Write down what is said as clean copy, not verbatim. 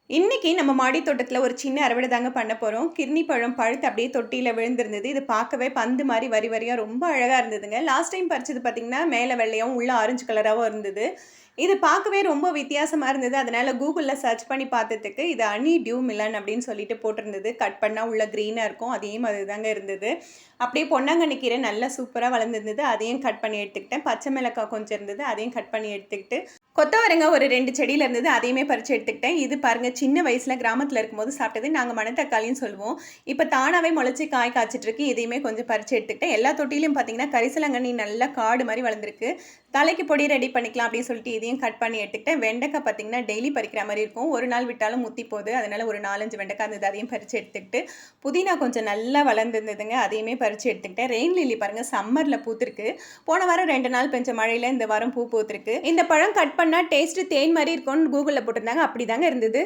இன்னைக்கு நம்ம மாடி தோட்டத்துல ஒரு சின்ன அறுவடை தாங்க பண்ண போறோம். கிர்னி பழம் பழுத்து அப்படியே தொட்டியில விழுந்திருந்தது. இது பார்க்கவே பந்து மாரி வரி வரியா ரொம்ப அழகா இருந்ததுங்க. லாஸ்ட் டைம் பறிச்சது பார்த்தீங்கன்னா, மேல வெள்ளையாவும், உள்ள ஆரஞ்சு கலராவும் இருந்தது. இது பார்க்கவே ரொம்ப வித்தியாசமா இருந்தது. அதனால Googleல சர்ச் பண்ணி பார்த்ததுக்கு, இது ஹனி டியூ மிலன் அப்படின்னு சொல்லிட்டு போட்டிருந்தது. கட் பண்ணா உள்ள கிரீனா இருக்கும். அதே மாதிரி தாங்க இருந்தது. அப்படியே பொன்னாங்கண்ணி கீரை நல்லா சூப்பரா வளர்ந்திருந்தது. அதையும் கட் பண்ணி எடுத்துக்கிட்டேன். பச்சை மிளகாய் கொஞ்சம் இருந்தது. அதையும் கட் பண்ணி எடுத்துக்கிட்டு, கொத்தவரங்காய் ஒரு 2 செடியில இருந்தது. அதையுமே பறிச்சு எடுத்துக்கிட்டேன். இது பாருங்க சின்ன வயசுல கிராமத்துல இருக்கும்போது சாப்பிட்டது. நாங்க மணத்தக்காளின்னு சொல்லுவோம். இப்ப தானாவே முளைச்சு காய் காய்ச்சிட்டு இருக்கு. இதையுமே கொஞ்சம் பறிச்சு எடுத்துக்கிட்டேன். எல்லா தொட்டியிலும் பார்த்தீங்கன்னா, கரிசலாங்கண்ணி நல்லா காடு மாரி வளர்ந்திருக்கு. தலைக்கு பொடி ரெடி பண்ணிக்கலாம் அப்படின்னு சொல்லிட்டு இதையும் கட் பண்ணி எடுத்துக்கிட்டேன். வெண்டைக்காய் பார்த்தீங்கன்னா, டெய்லி பறிக்கிற மாரி இருக்கும். ஒரு நாள் விட்டாலும் முத்தி போகுது. அதனால ஒரு 4, 5 வெண்டைக்காய் இருந்தது. அதையும் பறிச்சு எடுத்துக்கிட்டு, புதினா கொஞ்சம் நல்லா வளர்ந்திருந்ததுங்க. அதையுமே பறிச்சு எடுத்துக்கிட்டேன். ரெயின் லில்லி பாருங்க சம்மர்ல பூத்திருக்கு. போன வாரம் 2 நாள் பெஞ்ச மழையில இந்த வாரம் பூ பூத்திருக்கு. இந்த பழம் கட் பண்ணா டேஸ்ட் தேன் மாரி இருக்கும்னு Googleல போட்டிருந்தாங்க. அப்படிதாங்க இருந்தது.